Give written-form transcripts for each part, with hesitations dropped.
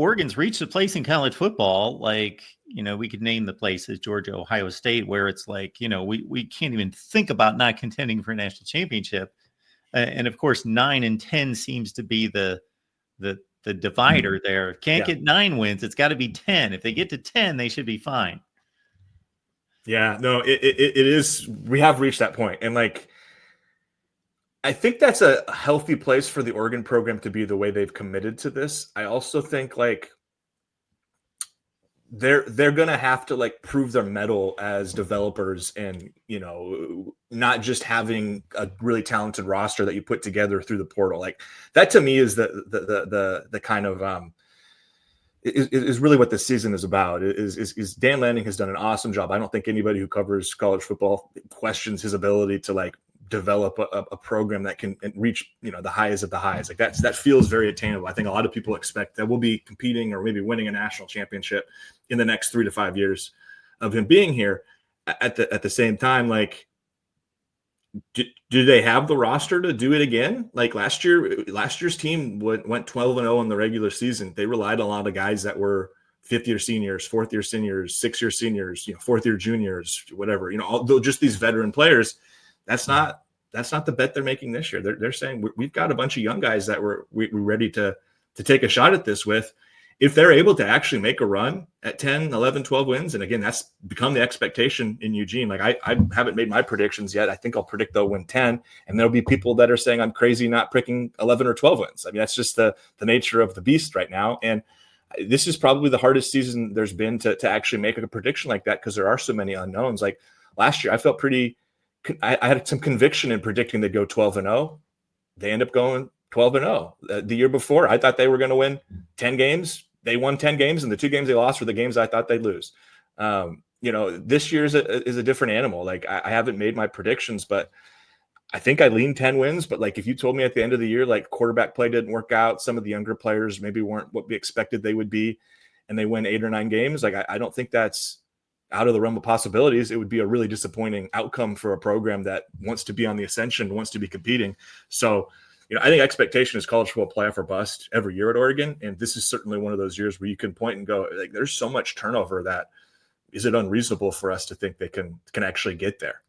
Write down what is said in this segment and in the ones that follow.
Oregon's reached a place in college football, like, we could name the places, Georgia, Ohio State, where it's like, we can't even think about not contending for a national championship. And of course, 9 and 10 seems to be the divider there. Can't get 9 wins. It's got to be 10. If they get to 10, they should be fine. Yeah, no, it is. We have reached that point. And like, I think that's a healthy place for the Oregon program to be the way they've committed to this. I also think like they're going to have to like prove their mettle as developers and, not just having a really talented roster that you put together through the portal. Like that to me is the kind of, is really what this season is about. Is Dan Lanning has done an awesome job. I don't think anybody who covers college football questions his ability to like develop a program that can reach, the highs of the highs. Like that feels very attainable. I think a lot of people expect that we'll be competing or maybe winning a national championship in the next 3 to 5 years of him being here. At the same time, like, do they have the roster to do it again? Like last year's team went 12-0 in the regular season. They relied on a lot of guys that were fifth-year seniors, fourth-year seniors, sixth-year seniors, fourth-year juniors, whatever. Just these veteran players. That's not the bet they're making this year. They're saying we've got a bunch of young guys that we're ready to take a shot at this with. If they're able to actually make a run at 10, 11, 12 wins, and again, that's become the expectation in Eugene. Like I haven't made my predictions yet. I think I'll predict they'll win 10, and there'll be people that are saying I'm crazy not picking 11 or 12 wins. I mean, that's just the nature of the beast right now. And this is probably the hardest season there's been to actually make a prediction like that because there are so many unknowns. Like last year, I felt I had some conviction in predicting they'd go 12-0. They end up going 12-0. The year before, I thought they were going to win 10 games. They won 10 games, and the 2 games they lost were the games I thought they'd lose. This year is a different animal. Like I haven't made my predictions, but I think I lean 10 wins. But like if you told me at the end of the year, like quarterback play didn't work out, some of the younger players maybe weren't what we expected they would be, and they win 8 or 9 games, like I don't think that's out of the realm of possibilities. It would be a really disappointing outcome for a program that wants to be on the ascension, wants to be competing. So, I think expectation is college football playoff or bust every year at Oregon. And this is certainly one of those years where you can point and go, like, there's so much turnover that is it unreasonable for us to think they can actually get there?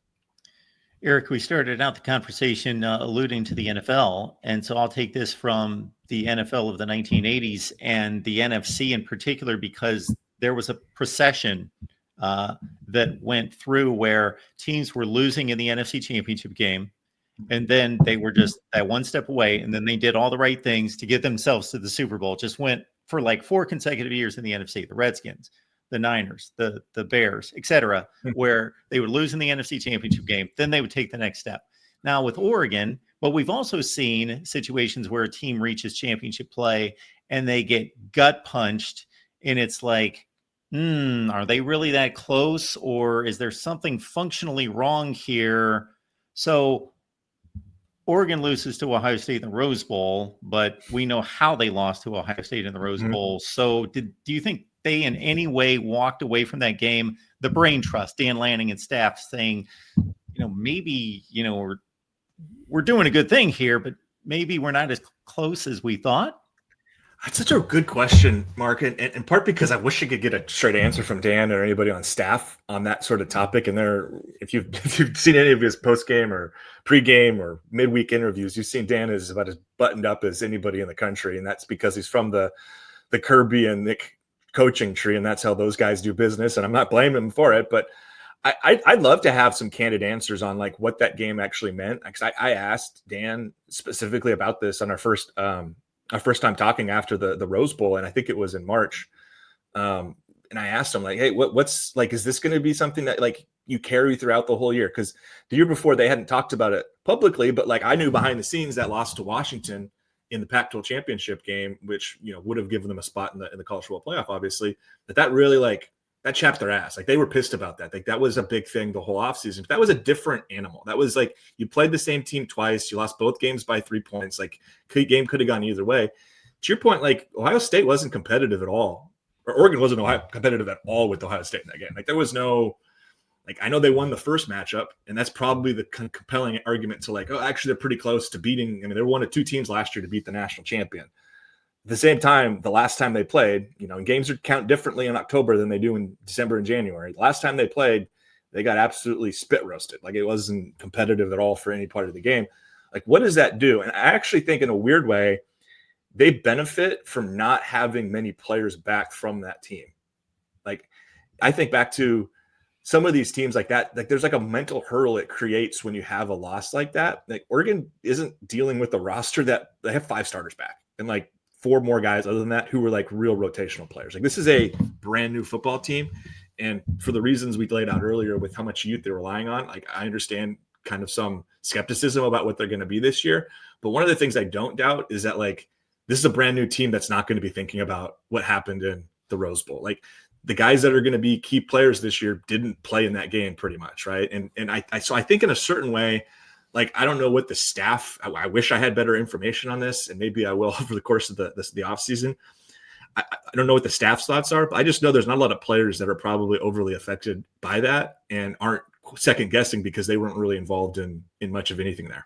Eric, we started out the conversation alluding to the NFL. And so I'll take this from the NFL of the 1980s and the NFC in particular, because there was a procession that went through where teams were losing in the NFC Championship game. And then they were just that one step away. And then they did all the right things to get themselves to the Super Bowl. Just went for like 4 consecutive years in the NFC, the Redskins, the Niners, the Bears, etc., where they would lose in the NFC Championship game. Then they would take the next step. Now with Oregon, but we've also seen situations where a team reaches championship play and they get gut punched. And it's like, are they really that close? Or is there something functionally wrong here? So Oregon loses to Ohio State in the Rose Bowl, but we know how they lost to Ohio State in the Rose Bowl. So do you think they in any way walked away from that game, the brain trust, Dan Lanning and staff saying, maybe, we're doing a good thing here, but maybe we're not as close as we thought? That's such a good question, Mark, and in part because I wish I could get a straight answer from Dan or anybody on staff on that sort of topic. And if you've seen any of his post-game or pre-game or midweek interviews, you've seen Dan is about as buttoned up as anybody in the country, and that's because he's from the Kirby and Nick coaching tree, and that's how those guys do business. And I'm not blaming him for it, but I'd love to have some candid answers on like what that game actually meant. Because I asked Dan specifically about this on our first time talking after the Rose Bowl, and I think it was in March. And I asked him like, hey, what's like, is this going to be something that like you carry throughout the whole year? Because the year before they hadn't talked about it publicly, but like I knew behind the scenes that loss to Washington in the Pac-12 championship game, which, would have given them a spot in the college football playoff, obviously, that really like that chapped their ass. Like they were pissed about that. Like that was a big thing the whole offseason. But that was a different animal. That was like you played the same team twice. You lost both games by 3 points. Like game could have gone either way. To your point, like Ohio State wasn't competitive at all. Or Oregon wasn't competitive at all with Ohio State in that game. Like there was no, like I know they won the first matchup, and that's probably the compelling argument to like, oh, actually they're pretty close to beating. I mean, they were one of 2 teams last year to beat the national champion. At the same time, the last time they played, and games are count differently in October than they do in December and January. The last time they played, they got absolutely spit roasted. Like, it wasn't competitive at all for any part of the game. Like, what does that do? And I actually think in a weird way, they benefit from not having many players back from that team. Like, I think back to some of these teams like that, like there's like a mental hurdle it creates when you have a loss like that. Like, Oregon isn't dealing with a roster that they have 5 starters back and like 4 more guys other than that who were like real rotational players. Like, this is a brand new football team. And for the reasons we laid out earlier with how much youth they're relying on, like, I understand kind of some skepticism about what they're going to be this year. But one of the things I don't doubt is that, like, this is a brand new team that's not going to be thinking about what happened in the Rose Bowl. Like, the guys that are going to be key players this year didn't play in that game pretty much, right? And so I think in a certain way, like, I don't know what the staff, I wish I had better information on this, and maybe I will over the course of the offseason. I don't know what the staff's thoughts are, but I just know there's not a lot of players that are probably overly affected by that and aren't second guessing because they weren't really involved in much of anything there.